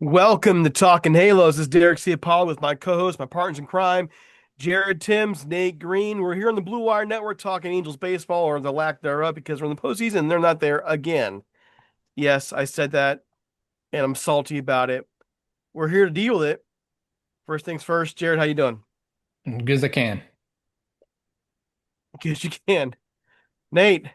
Welcome to Talking Halos. This is Derek Ciapola with my co-host, my partners in crime, Jared Timms, Nate Green. We're here on the Blue Wire Network talking Angels baseball or the lack thereof because we're in the postseason and they're not there again. Yes, I said that and I'm salty about it. We're here to deal with it. First things first, Jared, how you doing? Good as I can. Because you can. Nate,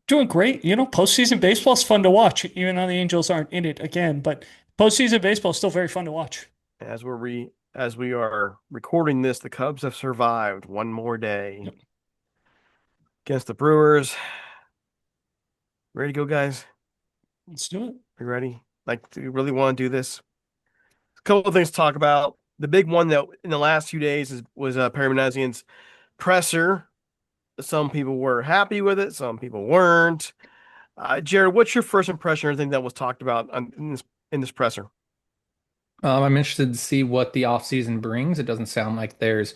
Doing great. Postseason baseball is fun to watch, even though the Angels aren't in it again. But postseason baseball is still very fun to watch. as we are recording this, the Cubs have survived one more day Yep. against the Brewers. Ready to go, guys? Let's do it. Are you ready? Like, do you really want to do this? A couple of things to talk about. The big one that in the last few days was Perry Minasian's presser. Some people were happy with it, some people weren't. Jared, what's your first impression or anything that was talked about in this presser? I'm interested to see what the offseason brings. It doesn't sound like there's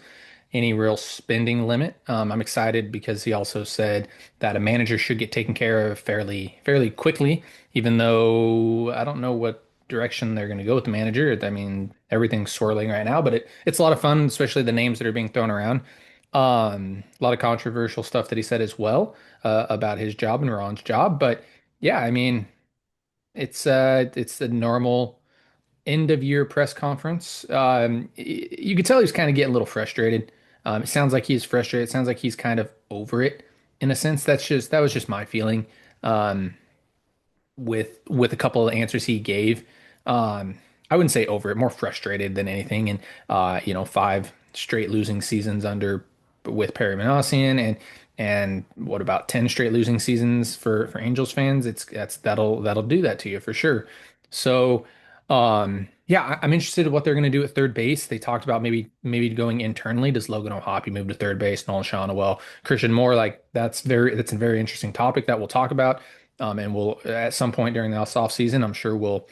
any real spending limit. I'm excited because he also said that a manager should get taken care of fairly quickly, even though I don't know what direction they're going to go with the manager. I mean, everything's swirling right now, but it's a lot of fun, especially the names that are being thrown around. A lot of controversial stuff that he said as well about his job and Ron's job, but yeah, I mean, it's the normal end of year press conference. You could tell he's kind of getting a little frustrated. It sounds like he's frustrated. It sounds like he's kind of over it in a sense. That was just my feeling um, with a couple of answers he gave. I wouldn't say over it, more frustrated than anything. And five straight losing seasons under with Perry Minasian and what about 10 straight losing seasons for Angels fans? That'll do that to you for sure. So yeah, I'm interested in what they're going to do at third base. They talked about maybe going internally. Does Logan O'Hoppe move to third base? Nolan Schanuel, Christian Moore, like that's a very interesting topic that we'll talk about. And we'll at some point during the off season, I'm sure we'll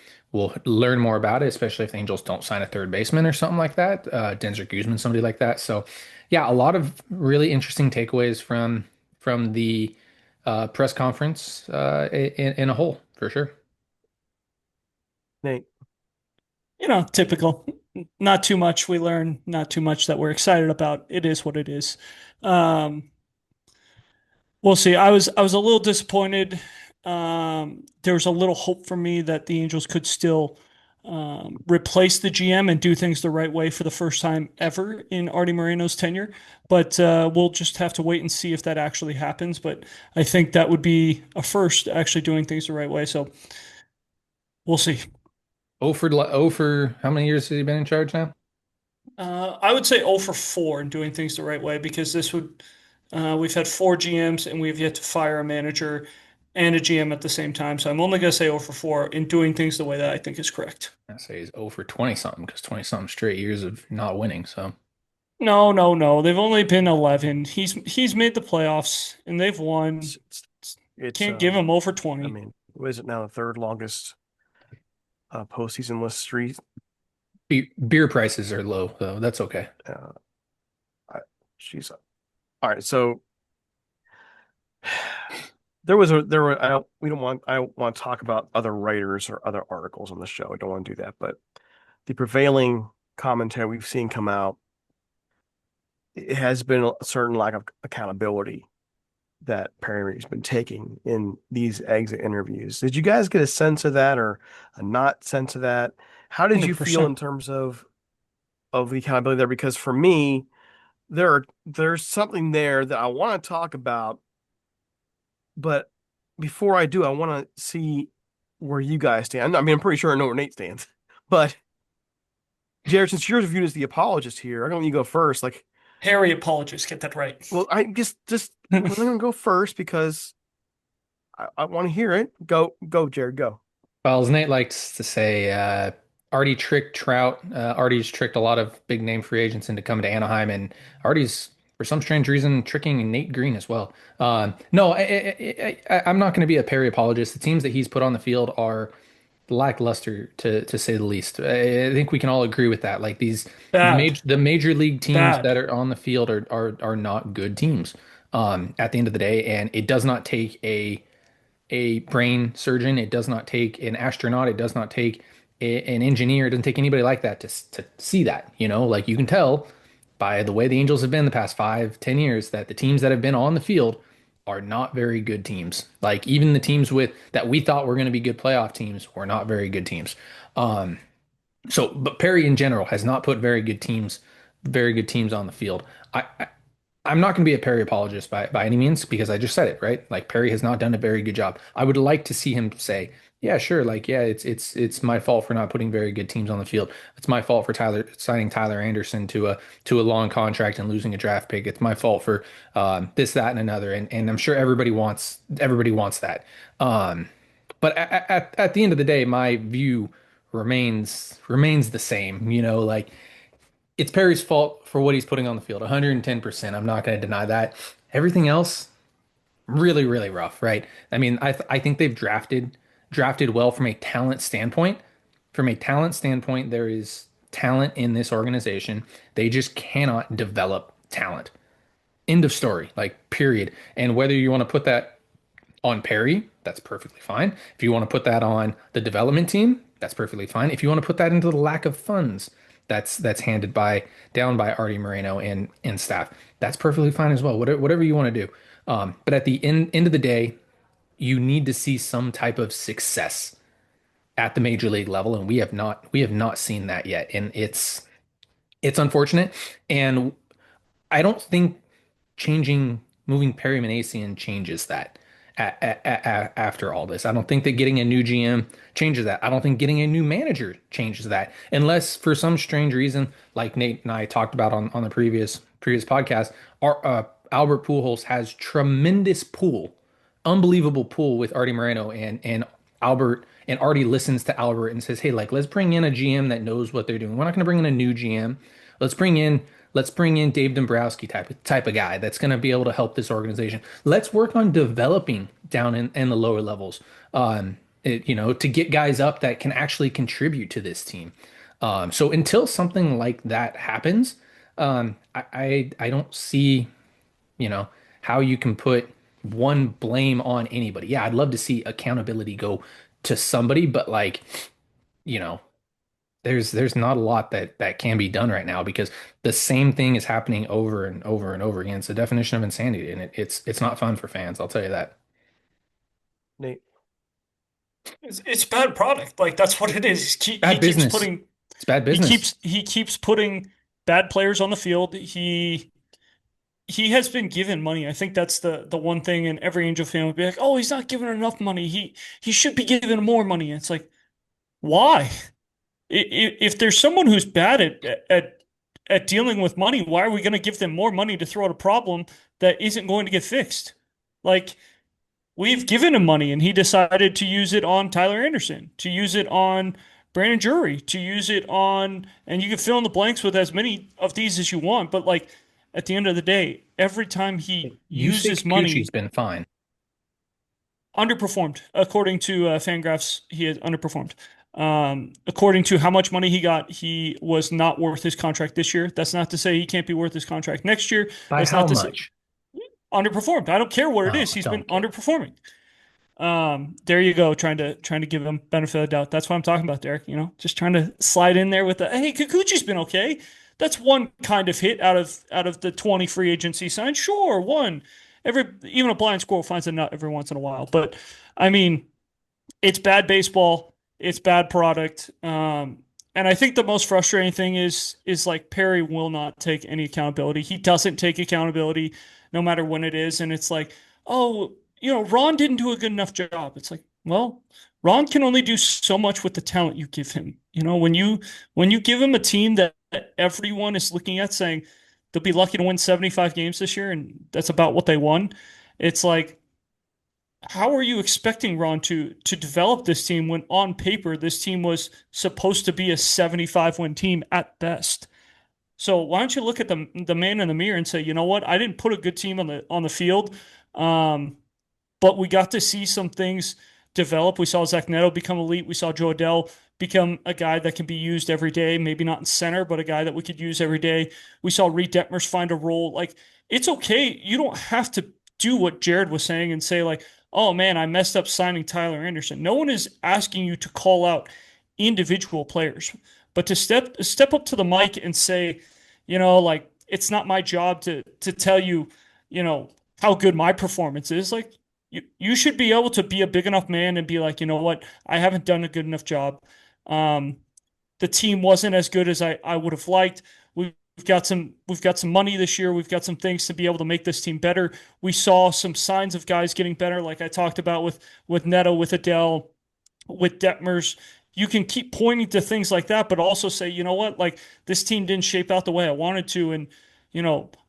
learn more about it, especially if the Angels don't sign a third baseman or something like that, Denzer Guzman, somebody like that. So, yeah, a lot of really interesting takeaways from the press conference in a whole, for sure. Nate, Typical. Not too much we learn, not too much that we're excited about. It is what it is. Um, we'll see. I was a little disappointed. There was a little hope for me that the Angels could still replace the GM and do things the right way for the first time ever in Artie Moreno's tenure. But we'll just have to wait and see if that actually happens. But I think that would be a first, actually doing things the right way. So we'll see. For how many years has he been in charge now? I would say 0 for 4 in doing things the right way because we've had 4 GMs and we've yet to fire a manager and a GM at the same time. So I'm only going to say 0 for 4 in doing things the way that I think is correct. I say he's 0 for 20 something because 20 something straight years of not winning. So No, no, no. They've only been 11. He's made the playoffs and they've won. it's it's Can't give him 0 for I 20. mean, what is it now? The third longest postseason list streak. beer prices are low, though. That's okay. Uh, I, she's all right. So there were I don't we don't want I don't want to talk about other writers or other articles on the show. I don't want to do that, but the prevailing commentary we've seen come out, it has been a certain lack of accountability that Perry's been taking in these exit interviews. Did you guys get a sense of that or a not sense of that? How did you feel 100%. in terms of the accountability there? Because for me, there's something there that I want to talk about, but before I do, I want to see where you guys stand. I mean, I'm pretty sure I know where Nate stands, but Jared, since you're viewed as the apologist here, I don't want you to go first. Like, Harry apologists, get that right. well, I just I'm gonna go first because I want to hear it. Go, Jared, go. Well, as Nate likes to say, Artie tricked Trout. Artie's tricked a lot of big name free agents into coming to Anaheim, and Artie's, for some strange reason, tricking Nate Green as well. No, I'm not going to be a Perry apologist. The teams that he's put on the field are lackluster to say the least. I think we can all agree with that. Like Bad, the major league teams bad. that are on the field are not good teams. At the end of the day, and it does not take a brain surgeon. It does not take an astronaut. It does not take An engineer, it doesn't take anybody like that to see that, like you can tell by the way the Angels have been the past 5, 10 years that the teams that have been on the field are not very good teams. Like even the teams with that we thought were going to be good playoff teams were not very good teams. Um, but Perry in general has not put very good teams on the field. I'm not going to be a Perry apologist by any means because I just said it, right? Like Perry has not done a very good job. I would like to see him say, yeah, sure, like yeah, it's my fault for not putting very good teams on the field. It's my fault for Tyler signing Tyler Anderson to a long contract and losing a draft pick. It's my fault for this, that, and another. And I'm sure everybody wants that. But at the end of the day, my view remains the same. Like it's Perry's fault for what he's putting on the field, 110%. I'm not going to deny that. Everything else, really, really rough, right? I mean, I think they've drafted well from a talent standpoint. From a talent standpoint, there is talent in this organization. They just cannot develop talent. End of story, like period. And whether you want to put that on Perry, that's perfectly fine. If you want to put that on the development team, that's perfectly fine. If you want to put that into the lack of funds that's handed down by Artie Moreno and staff, that's perfectly fine as well. Whatever you want to do. But at the end of the day, you need to see some type of success at the major league level, and we have not seen that yet, and it's unfortunate. And I don't think moving Perry Minasian changes that after all this. I don't think that getting a new GM changes that. I don't think getting a new manager changes that, unless for some strange reason, like Nate and I talked about on the previous podcast, Albert Pujols has tremendous unbelievable pool with Artie Moreno and Albert, and Artie listens to Albert and says, "Hey, like let's bring in a GM that knows what they're doing. We're not going to bring in a new GM. Let's bring in Dave Dombrowski type of guy that's going to be able to help this organization. Let's work on developing down in the lower levels, to get guys up that can actually contribute to this team. So until something like that happens, I don't see how you can put one blame on anybody. Yeah, I'd love to see accountability go to somebody, but like, you know, there's not a lot that can be done right now because the same thing is happening over and over and over again. It's the definition of insanity, and it's not fun for fans, I'll tell you that. Nate. It's bad product. Like that's what it is. He Bad keeps business. putting It's bad business. he keeps putting bad players on the field. He has been given money. I think that's the one thing, and every Angel fan would be like, "Oh, he's not given enough money. He should be given more money." And it's like, why? If there's someone who's bad at dealing with money, why are we going to give them more money to throw at a problem that isn't going to get fixed? Like we've given him money and he decided to use it on Tyler Anderson, to use it on Brandon Drury, to use it on, and you can fill in the blanks with as many of these as you want. But like at the end of the day, every time he Yusei uses Kikuchi's money, been fine. underperformed. According to Fangraphs, he has underperformed. According to how much money he got, he was not worth his contract this year. That's not to say he can't be worth his contract next year. By That's how not to say much? underperformed. I don't care what it Oh, is. He's been don't care. underperforming. There you go, trying to give him benefit of the doubt. That's what I'm talking about, Derek. Just trying to slide in there with the hey, Kikuchi's been okay. That's one kind of hit out of the 20 free agency signed. Sure, one. Even a blind squirrel finds a nut every once in a while. But I mean, it's bad baseball. It's bad product. And I think the most frustrating thing is like Perry will not take any accountability. He doesn't take accountability no matter when it is. And it's like, oh, Ron didn't do a good enough job. It's like, well, Ron can only do so much with the talent you give him. When you give him a team that everyone is looking at saying they'll be lucky to win 75 games this year, and that's about what they won. It's like, how are you expecting Ron to develop this team when on paper this team was supposed to be a 75 win team at best? So why don't you look at the man in the mirror and say, you know what? I didn't put a good team on the field, but we got to see some things develop. We saw Zach Neto become elite. We saw Joe Adell become a guy that can be used every day. Maybe not in center, but a guy that we could use every day. We saw Reed Detmers find a role. Like it's okay. You don't have to do what Jared was saying and say like, oh man, I messed up signing Tyler Anderson. No one is asking you to call out individual players. But to step up to the mic and say, like it's not my job to tell you, how good my performance is. Like you should be able to be a big enough man and be like, you know what, I haven't done a good enough job. Um, the team wasn't as good as I would have liked. We've got some money this year. We've got some things to be able to make this team better. We saw some signs of guys getting better, like I talked about with Neto, with Adele, with Detmers. You can keep pointing to things like that, but also say, you know what, like this team didn't shape out the way I wanted to, and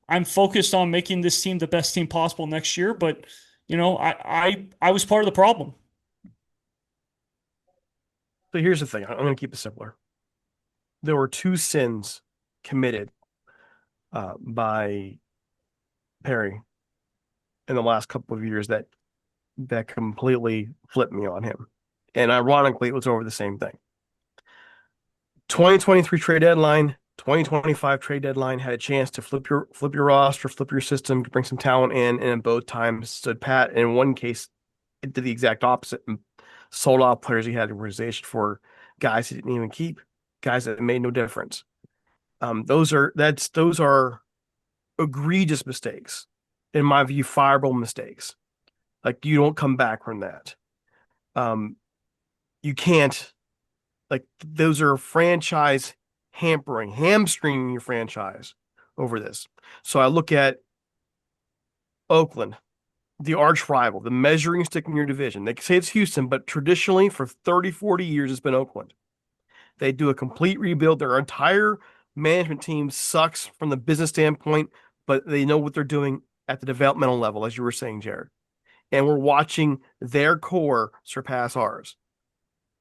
I'm focused on making this team the best team possible next year. But I was part of the problem. So here's the thing. I'm going to keep it simpler. There were two sins committed by Perry in the last couple of years that completely flipped me on him. And ironically, it was over the same thing. 2023 trade deadline, 2025 trade deadline had a chance to flip your roster, flip your system, bring some talent in, and both times stood pat. And in one case, it did the exact opposite and sold off players he had in the organization for guys he didn't even keep, guys that made no difference. Those are egregious mistakes, in my view, fireable mistakes. Like you don't come back from that. Um, you can't like those are franchise hamstringing your franchise over this. So I look at Oakland, the arch rival, the measuring stick in your division. They say it's Houston, but traditionally for 30, 40 years, it's been Oakland. They do a complete rebuild. Their entire management team sucks from the business standpoint, but they know what they're doing at the developmental level, as you were saying, Jared. And we're watching their core surpass ours.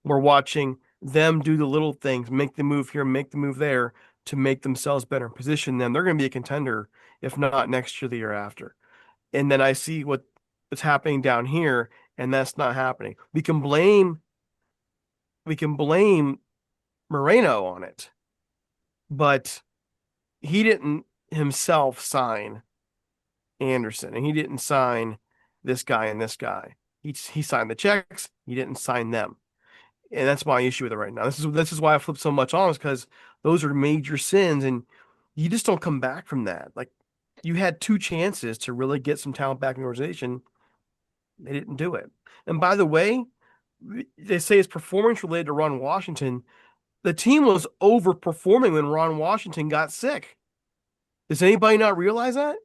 We're watching them do the little things, make the move here, make the move there to make themselves better, position them. They're going to be a contender, if not next year, the year after. And then I see what's happening down here, and that's not happening. We can blame Moreno on it, but he didn't himself sign Anderson, and he didn't sign this guy and this guy. He signed the checks. He didn't sign them, and that's my issue with it right now. This is why I flip so much on, is because those are major sins, and you just don't come back from that. Like you had two chances to really get some talent back in the organization. They didn't do it. And by the way, they say it's performance related to Ron Washington. The team was overperforming when Ron Washington got sick. Does anybody not realize that?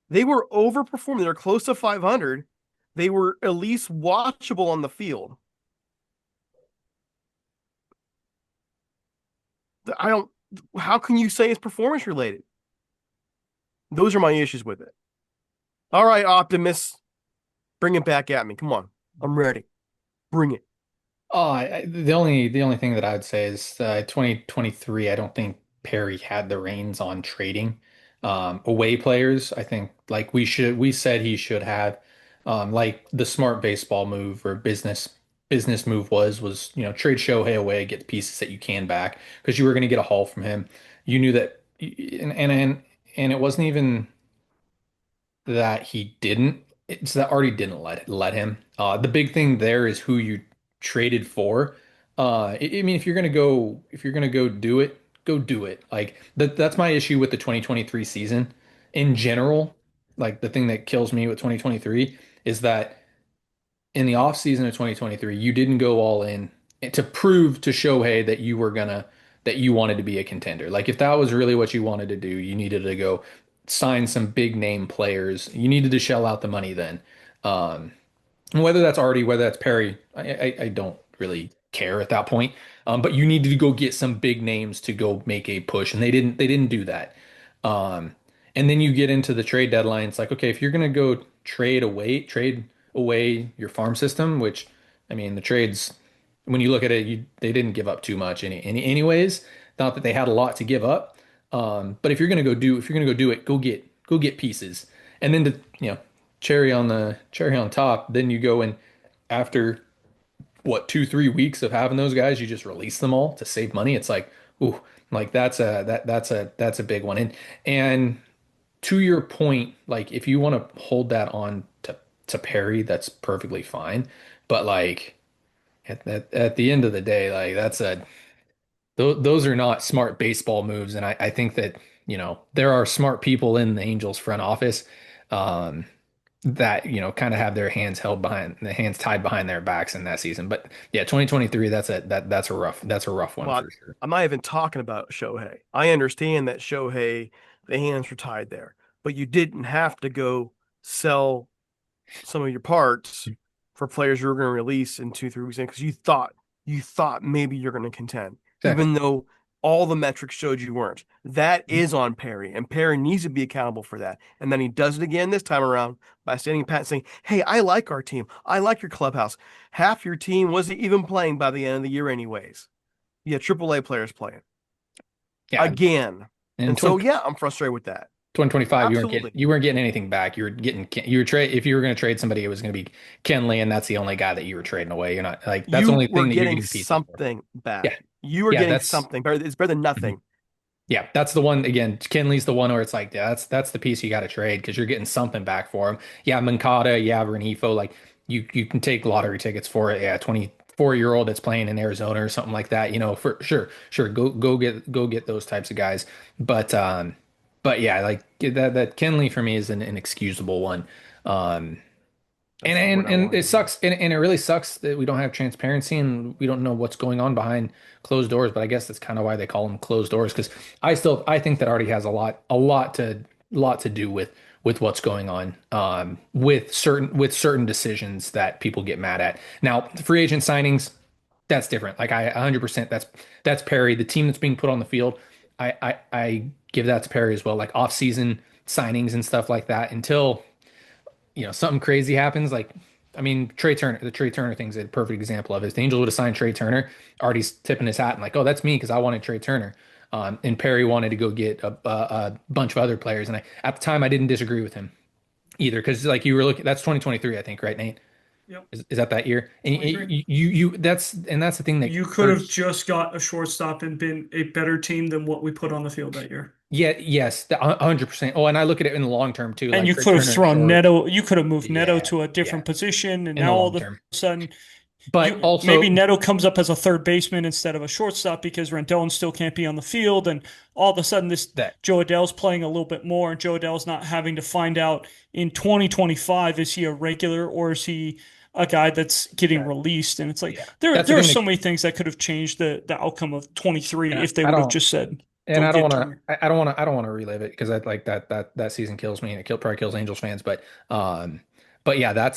They were overperforming. They're close to 500. They were at least watchable on the field. I don't. How can you say it's performance related? Those are my issues with it. All right, Optimus, bring it back at me. Come on, I'm ready. Bring it. The only thing that I would say is 2023. I don't think Perry had the reins on trading away players. I think like we said he should have like the smart baseball move or business move was trade Shohei away, get the pieces that you can back because you were going to get a haul from him. You knew that, and it wasn't even that he didn't. It's that Artie didn't let him. The big thing there is who you traded for. I mean, if you're gonna go do it, go do it. Like that's my issue with the 2023 season in general. Like the thing that kills me with 2023 is that in the off season of 2023, you didn't go all in to prove to Shohei that you wanted to be a contender. Like if that was really what you wanted to do, you needed to go sign some big name players. You needed to shell out the money then. Um, whether that's Artie, whether that's Perry, I don't really care at that point. But you needed to go get some big names to go make a push, and they didn't do that. Um, and then you get into the trade deadline. It's like, okay, if you're gonna go trade away your farm system, which I mean, the trades, when you look at it, they didn't give up too much anyways. Not that they had a lot to give up. But if you're gonna go do it, go get pieces. And then cherry on top, then you go and after what 2 3 weeks of having those guys, you just release them all to save money. It's like, ooh, like that's a big one. And to your point, like if you want to hold that on to Perry, that's perfectly fine. But like At the end of the day, like those are not smart baseball moves, and I think that there are smart people in the Angels front office, um, that kind of have their hands tied behind their backs in that season. But yeah, 2023, that's a rough one Well, for sure. I'm not even talking about Shohei. I understand that Shohei, the hands were tied there, but you didn't have to go sell some of your parts for players you were going to release in 2, 3 weeks because you thought maybe you're going to contend, Exactly. even though all the metrics showed you weren't. That is on Perry, and Perry needs to be accountable for that. And then he does it again this time around by standing pat and saying, "Hey, I like our team. I like your clubhouse. Half your team wasn't even playing by the end of the year, anyways. You had AAA players playing Yeah, again." in And so, yeah, I'm frustrated with that. 2025, Absolutely. you weren't getting anything back. You were trade if you were going to trade somebody, it was going to be Kenley, and that's the only guy that you were trading away. You're not like that's the You only were thing that you're getting getting pieces for. something Yeah, back. You were yeah, getting that's something better. It's better than mhm. nothing. Yeah, that's the one again. Kenley's the one where it's like, yeah, that's the piece you got to trade because you're getting something back for him. Yeah, Moncada, yeah, Renifo, like you can take lottery tickets for it. Yeah, 24-year-old that's playing in Arizona or something like that. For sure, go get those types of guys. But yeah, like that Kenley for me is an inexcusable one. Um, and That's the word and I and wanted it to use. sucks, and it really sucks that we don't have transparency and we don't know what's going on behind closed doors. But I guess that's kind of why they call them closed doors because I think that Artie has a lot to do with what's going on, with certain decisions that people get mad at. Now, free agent signings, that's different. Like I 100%, that's Perry, the team that's being put on the field. I give that to Perry as well. Like off season signings and stuff like that until something crazy happens. Like, I mean, Trey Turner, the Trey Turner thing's a perfect example of it. If the Angels would have signed Trey Turner, Artie's tipping his hat and like, oh, that's me because I wanted Trey Turner. And Perry wanted to go get a bunch of other players. And at the time, I didn't disagree with him either because like you were looking, that's 2023, I think, right, Nate? Yep, Is that year? And 23. that's the thing that You could have hurts. just got a shortstop and been a better team than what we put on the field that year. Yeah, yes, 100%. Oh, and I look at it in the long term too, And like you Trey could have Turner at thrown short. Neto. You could have moved Neto Yeah, to a yeah, different position, and in the now all long of term. a sudden, But you maybe also Neto comes up as a third baseman instead of a shortstop because Rendon still can't be on the field, and all of a sudden, this that. Joe Adele's playing a little bit more, and Joe Adele's not having to find out in 2025 is he a regular or is he a guy that's getting That released? And it's like Yeah, there that's the there are thing so that, many things that could have changed the outcome of 23 and if they I would have don't, just said and go I don't get want to, Turner. I don't want to relive it because I like that season kills me and probably kills Angels fans. Um, but yeah, that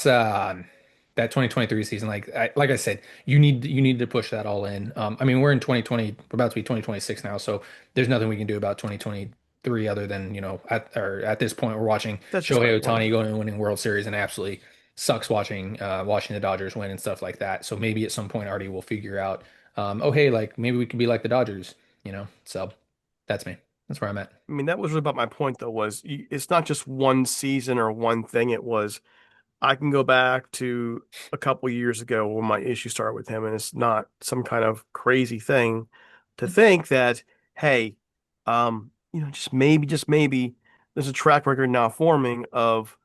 2023 season. Like I said, you need to push that all in. I mean, we're in 2020, we're about to be 2026 now, so there's nothing we can do about 2023 other than at this point we're watching That's just my Shohei point. Ohtani going and winning World Series and absolutely sucks watching the Dodgers win and stuff like that. So maybe at some point Artie will figure out, oh hey, like maybe we can be like the Dodgers, So that's me. That's where I'm at. I mean, that was really about my point, though, was it's not just one season or one thing. It was, I can go back to a couple years ago when my issue started with him, and it's not some kind of crazy thing to think that, hey, just maybe, there's a track record now forming of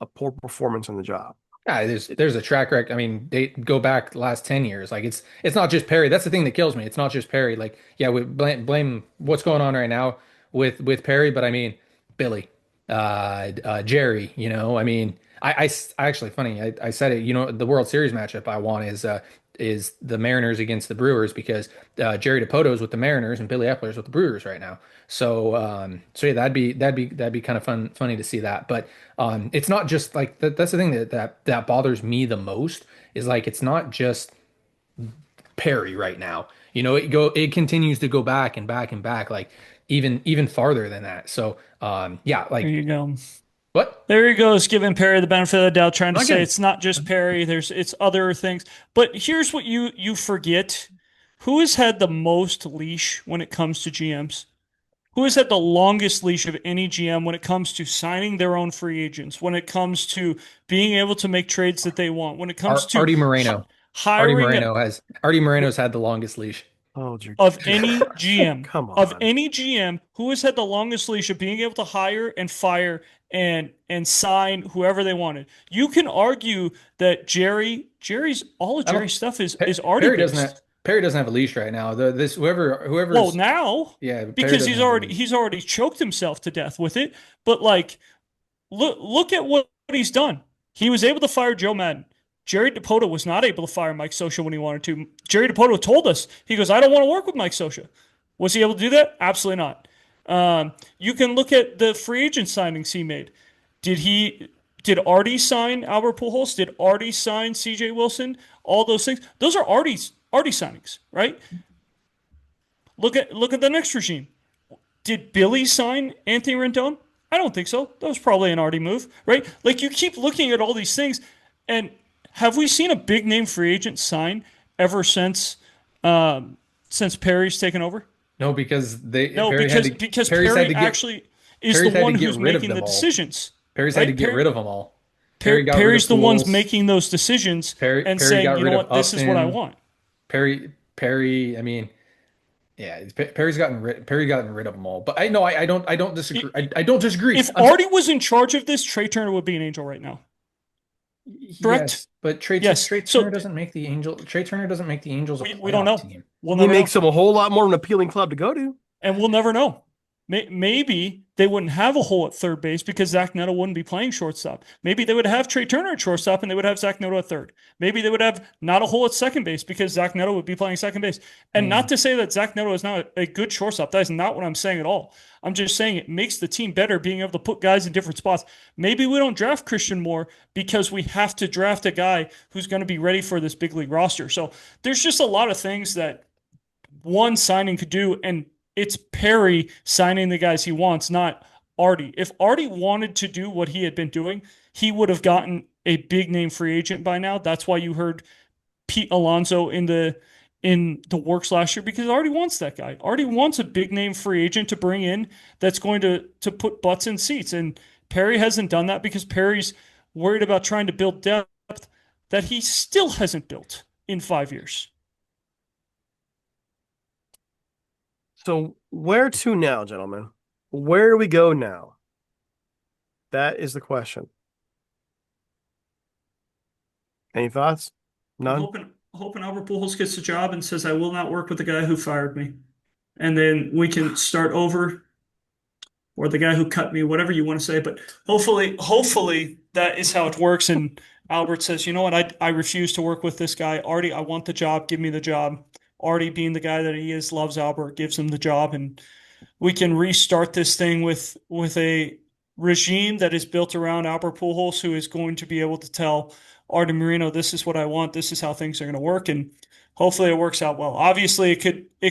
a poor performance on the job. Yeah, there's It, there's a track record. I mean, they go back the last 10 years. Like it's not just Perry. That's the thing that kills me. It's not just Perry. Like, yeah, we blame what's going on right now with Perry, but I mean, Billy, Jerry, I mean, I actually funny. I said it, the World Series matchup I want is the Mariners against the Brewers because Jerry DePoto's with the Mariners and Billy Epler's with the Brewers right now. So yeah, that'd be kind of funny to see that. But it's not just like that's the thing that bothers me the most is like it's not just Perry right now. It continues to go back and back and back, like even farther than that. So yeah, There like you go. what? There he goes, giving Perry the benefit of the doubt, trying to Not say again. it's not just Perry. It's other things. But here's what you forget: who has had the most leash when it comes to GMs? Who has had the longest leash of any GM when it comes to signing their own free agents? When it comes to being able to make trades that they want? When it comes to Artie Moreno. hiring Artie Moreno's had the longest leash. Oh, dear, of dear any Christ. GM, Come of on. any GM who has had the longest leash of being able to hire and fire and sign whoever they wanted. You can argue that Jerry's all of I don't. Jerry's stuff is already Perry doesn't have based. Perry doesn't have a leash right now. This Well, whoever's now yeah, Perry because doesn't have a leash. he's already choked himself to death with it. But like, look at what he's done. He was able to fire Joe Madden. Jerry DePoto was not able to fire Mike Scioscia when he wanted to. Jerry DePoto told us, he goes, I don't want to work with Mike Scioscia. Was he able to do that? Absolutely not. You can look at the free agent signings he made. Did he did Artie sign Albert Pujols? Did Artie sign CJ Wilson? All those things. Those are Artie signings, right? Look at the next regime. Did Billy sign Anthony Rendon? I don't think so. That was probably an Artie move, right? Like you keep looking at all these things, and have we seen a big name free agent sign ever um, since Perry's taken over? No, because they No, because Perry's had Perry to get actually is the Perry's had to one get who's rid of making the them all. decisions, Perry's had to right? get rid of them all. Perry got rid of Perry's the ones Pools. making those decisions and Perry saying, got you know rid of what, this is what I Upton. want. Perry. I mean, yeah, Perry's gotten rid of them all. But I know I don't disagree. I don't disagree. If Artie was in charge of this, Trey Turner would be an angel right now. Correct? Yes, but Yes. Trey Turner So doesn't make the Angel. Trey Turner doesn't make the Angels a we don't playoff know. team. We'll He never know. makes them a whole lot more of an appealing club to go to. And we'll never know. Maybe they wouldn't have a hole at third base because Zach Neto wouldn't be playing shortstop. Maybe they would have Trey Turner at shortstop and they would have Zach Neto at third. Maybe they would have not a hole at second base because Zach Neto would be playing second base. And not Mm. to say that Zach Neto is not a good shortstop. That is not what I'm saying at all. I'm just saying it makes the team better being able to put guys in different spots. Maybe we don't draft Christian Moore because we have to draft a guy who's going to be ready for this big league roster. So there's just a lot of things that one signing could do, and it's Perry signing the guys he wants, not Artie. If Artie wanted to do what he had been doing, he would have gotten a big name free agent by now. That's why you heard Pete Alonso in the works last year because Artie wants that guy. Artie wants a big name free agent to bring in that's going to put butts in seats. And Perry hasn't done that because Perry's worried about trying to build depth that he still hasn't built in 5 years. So where to now, gentlemen? Where do we go now? That is the question. Any thoughts? I'm None? hoping Albert Pujols gets the job and says I will not work with the guy who fired me, and then we can start over, or the guy who cut me, whatever you want to say. But hopefully that is how it works. And Albert says, you know what, I refuse to work with this guy. Artie, I want the job. Give me the job. Artie, being the guy that he is, loves Albert, gives him the job, and we can restart this thing with a regime that is built around Albert Pujols, who is going to be able to tell Artie Moreno, this is what I want, this is how things are going to work, and hopefully it works out well. Obviously, it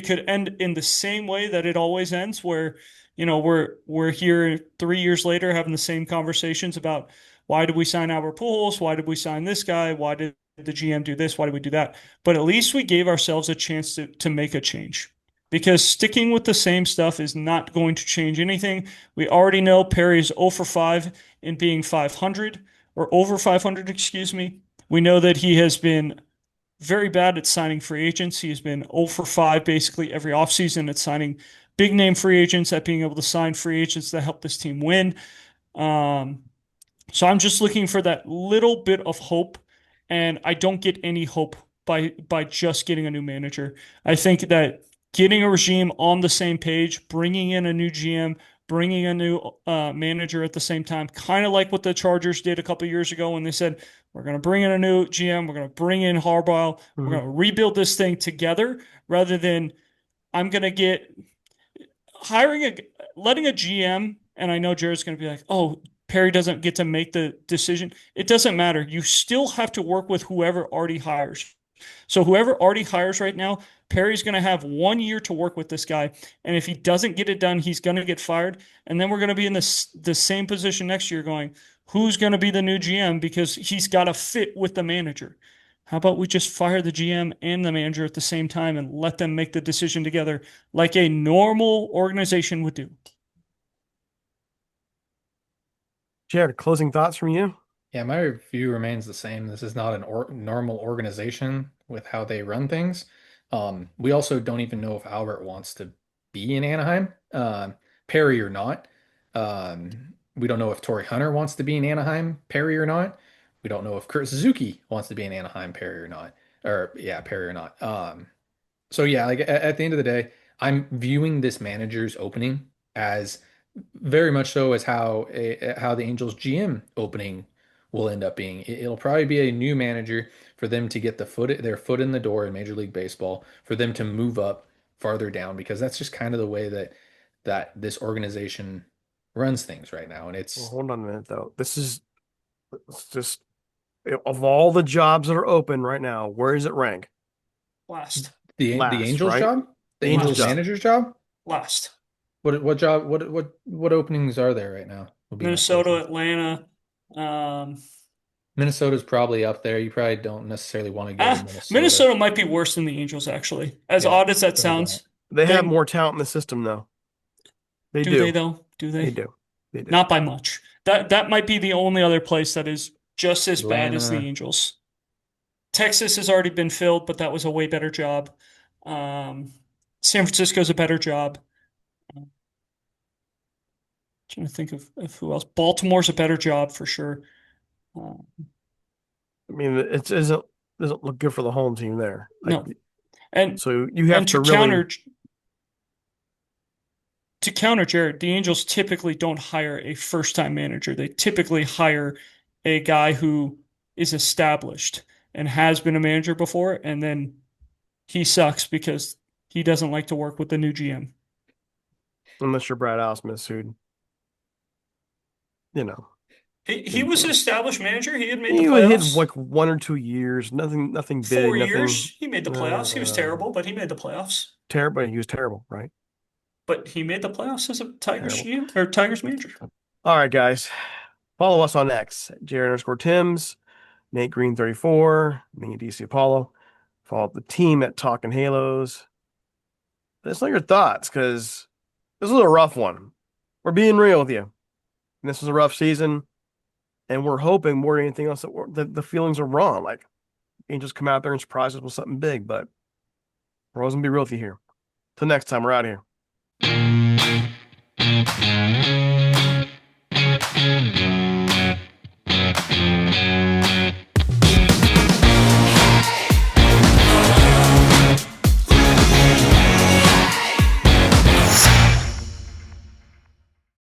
could end in the same way that it always ends, where we're here 3 years later having the same conversations about why did we sign Albert Pujols, why did we sign this guy, why did the GM do this, why did we do that? But at least we gave ourselves a chance to make a change because sticking with the same stuff is not going to change anything. We already know Perry is 0 for 5 in being 500 or over 500, excuse me. We know that he has been very bad at signing free agents. He has been 0 for 5 basically every offseason at signing big name free agents, at being able to sign free agents that help this team win. Um, so I'm just looking for that little bit of hope, and I don't get any hope by just getting a new manager. I think that getting a regime on the same page, bringing in a new GM, bringing a new manager at the same time, kind of like what the Chargers did a couple years ago when they said, we're going to bring in a new GM, we're going to bring in Harbaugh, we're going to rebuild this thing together rather than I'm going to get letting a GM, and I know Jared's going to be like, oh, Perry doesn't get to make the decision. It doesn't matter. You still have to work with whoever Artie hires. So whoever Artie hires right now, Perry's going to have 1 year to work with this guy. And if he doesn't get it done, he's going to get fired. And then we're going to be in the same position next year going, who's going to be the new GM because he's got to fit with the manager. How about we just fire the GM and the manager at the same time and let them make the decision together like a normal organization would do? Jared, closing thoughts from you? Yeah, my view remains the same. This is not an normal organization with how they run things. We also don't even know if Albert wants to be in Anaheim, Perry or not. We don't know if Torrey Hunter wants to be in Anaheim, Perry or not. We don't know if Kurt Suzuki wants to be in Anaheim, Perry or not. Or yeah, Perry or not. So yeah, like at the end of the day, I'm viewing this manager's opening as very much so as how the Angels GM opening will end up being. It'll probably be a new manager for them to get their foot in the door in Major League Baseball, for them to move up farther down, because that's just kind of the way that this organization runs things right now. And Well, it's hold on a minute though. It's just of all the jobs that are open right now, where does it rank? Last, the Last, Angels right? job, the The Angels Angels last, job. manager's job. last. What job? What openings are there right now? Would be my Minnesota, question. Atlanta. Um, Minnesota's probably up there. You probably don't necessarily want to go to Minnesota. Minnesota might be worse than the Angels, actually. As Yeah, odd as that really don't. sounds, They have they more talent in the system though. They do they do. though? Do They they? do. They do. Not by much. That might be the only other place that is just as bad as the Atlanta. Angels. Texas has already been filled, but that was a way better job. Um, San Francisco's a better job. Trying to think of who else. Baltimore's a better job for sure. Uh, I mean, it doesn't look good for the home team there. Like, no, and so you have and to really. to counter Jared, the Angels typically don't hire a first-time manager. They typically hire a guy who is established and has been a manager before, and then he sucks because he doesn't like to work with the new GM. Unless you're Brad Ausmus, who, you know, He didn't was do an it. established manager. He had made the He would hit playoffs. like 1 or 2 years, nothing big, 4 years, nothing he made the playoffs. He was uh, terrible, but he made the playoffs. terrible. He was terrible, right? But he made the playoffs as a Tigers Terrible. GM or Tigers manager. All right, guys. Follow us on X, Jared_Tims, Nate Green 34, me DC Apollo. Follow the team at Talking Halos. Let us know your thoughts, because this was a rough one. We're being real with you. And this was a rough season, and we're hoping more than anything else that the feelings are wrong. Like, Angels come out there and surprise us with something big, but we're always gonna be real with you here. Till next time, we're out of here.